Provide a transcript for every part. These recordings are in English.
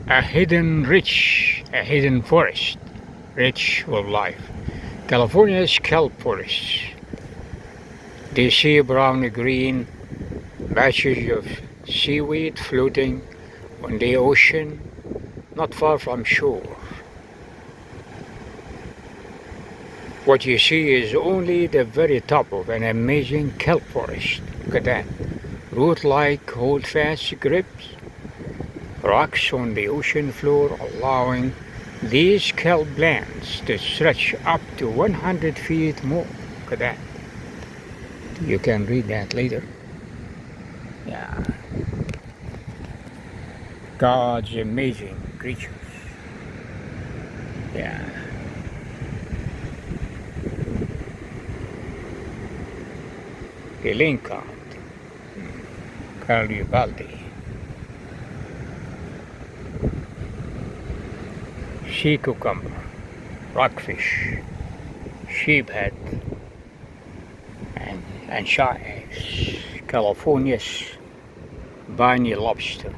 A hidden rich, a hidden forest, rich with life. California's kelp forests. They see brown green patches of seaweed floating on the ocean not far from shore. What you see is only the very top of an amazing kelp forest. Look at that. Root-like hold-fast grips, rocks on the ocean floor allowing these kelp plants to stretch up to 100 feet more. Look at that. You can read that later. Yeah. God's amazing creatures. Yeah. The lingcod, Garibaldi, sea cucumber, rockfish, sheephead, and sharks, California's bunny lobster,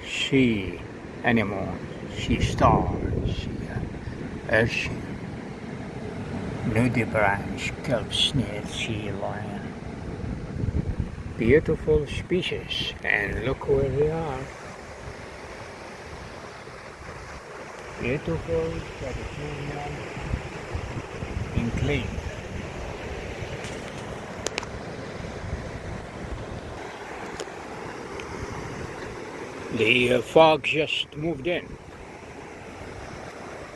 sea anemones, sea stars, sea urchin, nudibranch, kelp snail, sea lion. Beautiful species, and look where they are. Beautiful California enclave. The fog just moved in.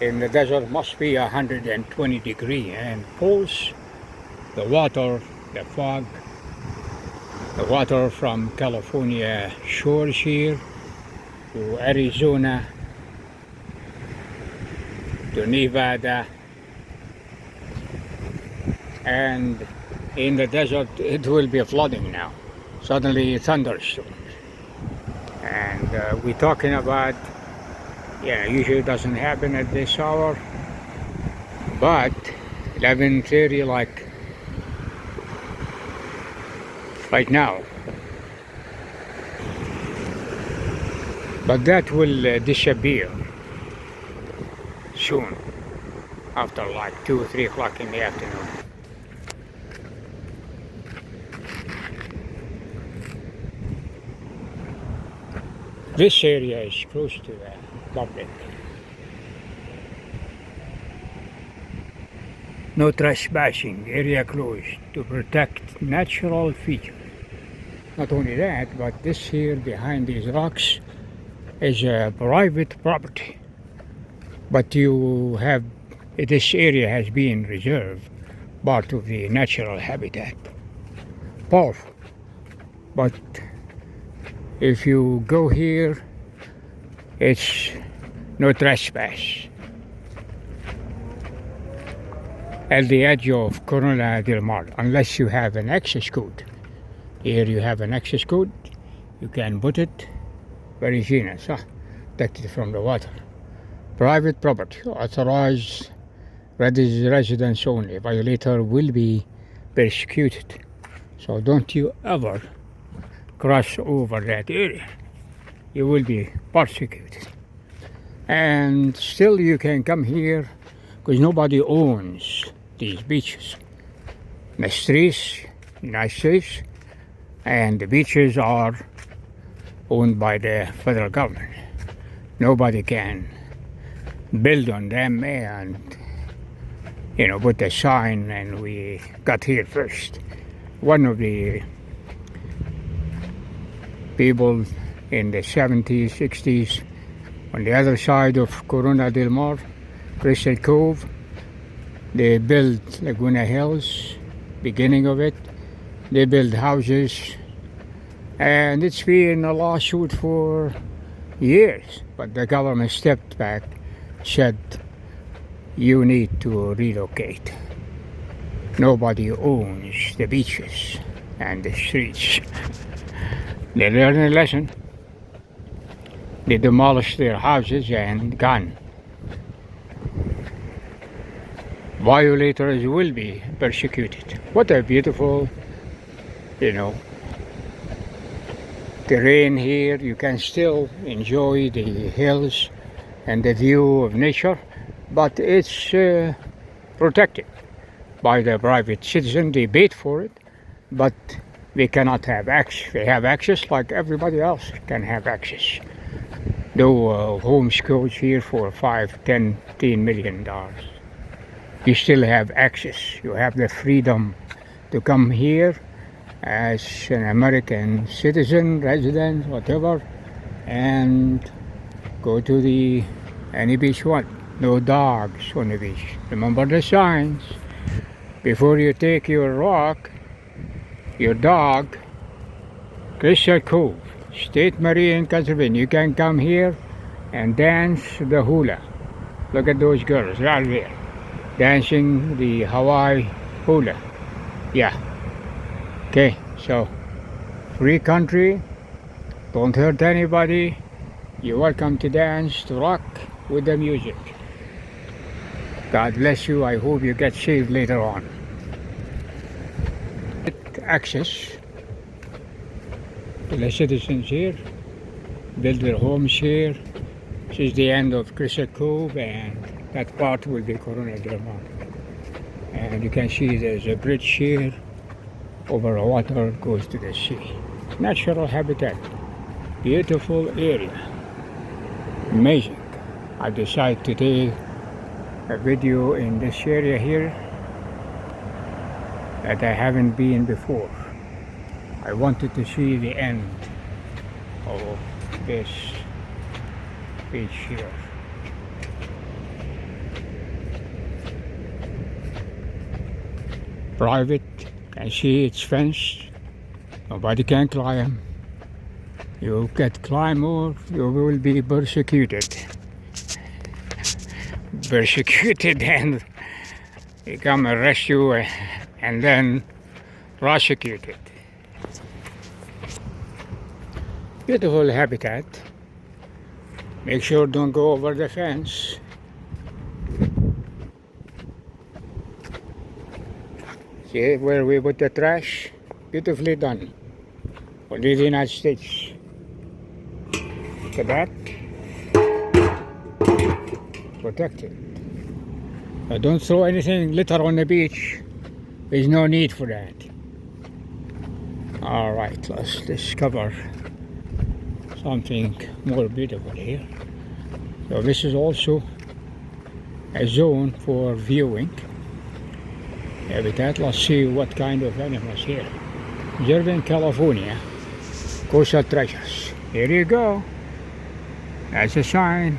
In the desert must be 120 degrees and pulls the water, the fog, the water from California shores here to Arizona to Nevada, and in the desert it will be flooding now. Suddenly thunderstorms, and we're talking about, yeah, usually it doesn't happen at this hour, but 11:30 like right now. But that will disappear soon, after like 2 or 3 o'clock in the afternoon. This area is close to the public. No trespassing, area closed to protect natural features. Not only that, but this here behind these rocks is a private property. But you have, this area has been reserved, part of the natural habitat. Powerful. But if you go here, it's no trespass. At the edge of Corona del Mar, unless you have an access code. Here you have an access code, you can put it, very generous, protected from the water. Private property, authorized residents only. Violator will be persecuted. So don't you ever cross over that area. You will be persecuted. And still you can come here because nobody owns these beaches. The streets, United States, and the beaches are owned by the federal government. Nobody can build on them and, put a sign and we got here first. One of the people in the 70s, 60s, on the other side of Corona del Mar, Crystal Cove, they built Laguna Hills, beginning of it. They built houses, and it's been a lawsuit for years, but the government stepped back, said you need to relocate. Nobody owns the beaches and the streets. They learned a lesson. They demolished their houses and gone. Violators will be persecuted. What a beautiful, terrain here. You can still enjoy the hills and the view of nature, but it's protected by the private citizen. They paid for it, but they cannot have access. They have access like everybody else can have access. Though homeschools here for $5, $10 million, you still have access. You have the freedom to come here as an American citizen, resident, whatever, and go to the any beach you want. No dogs on the beach. Remember the signs. Before you take your rock, your dog, Crystal Cove, State Marine Conservation, you can come here and dance the hula. Look at those girls right there, dancing the Hawaii hula. Yeah. Okay, so free country, don't hurt anybody. You're welcome to dance, to rock with the music. God bless you. I hope you get saved later on. Access to the citizens here, build their homes here. This is the end of Crystal Cove, and that part will be Corona del Mar. And you can see there's a bridge here over the water, goes to the sea. Natural habitat, beautiful area, amazing. I decided to take a video in this area here that I haven't been before. I wanted to see the end of this beach here. Private, can see it's fenced. Nobody can climb. You get climb more, you will be persecuted. Persecuted and they come arrest you and then prosecuted. Beautiful habitat. Make sure don't go over the fence. See where we put the trash? Beautifully done. Only the United States. Look at that. Protected. Don't throw anything litter on the beach. There's no need for that. Alright, let's discover something more beautiful here. So this is also a zone for viewing habitat. Let's see what kind of animals here. Observing California coastal treasures. Here you go. That's a sign.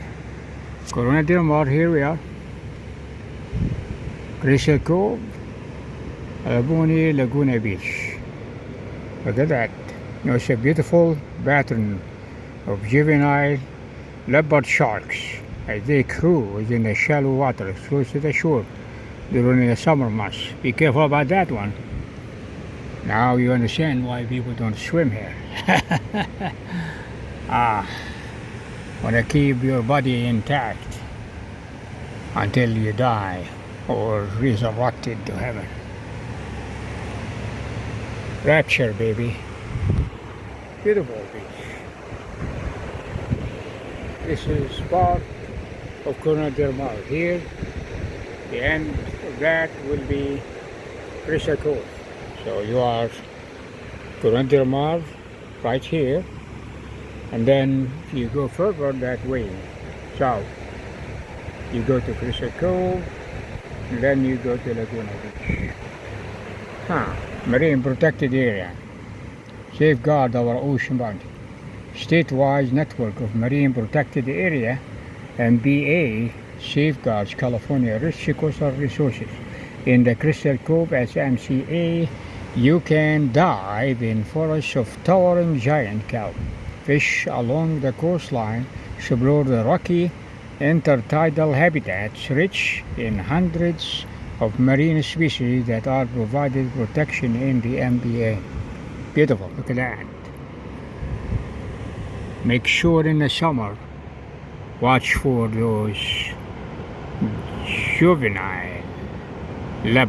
Corona del Mar, here we are. Crystal Cove, Albany Laguna Beach. Look at that. You know, it's a beautiful pattern of juvenile leopard sharks as they cruise in the shallow water close to the shore during the summer months. Be careful about that one. Now you understand why people don't swim here. Want to keep your body intact until you die or resurrected to heaven. Rapture, baby. Beautiful beach. This is part of Corona del Mar. Here, the end of that will be Crystal Cove. So you are Corona del Mar right here, and then you go further that way, south. You go to Crystal Cove, and then you go to Laguna Beach. Marine protected area. Safeguard our ocean boundary. Statewide network of marine protected area, MBA, safeguards California rich coastal resources. In the Crystal Cove SMCA, you can dive in forests of towering giant kelp, fish along the coastline, explore the rocky intertidal habitats rich in hundreds of marine species that are provided protection in the MBA. Beautiful, look at that. Make sure in the summer, watch for those juvenile leopards.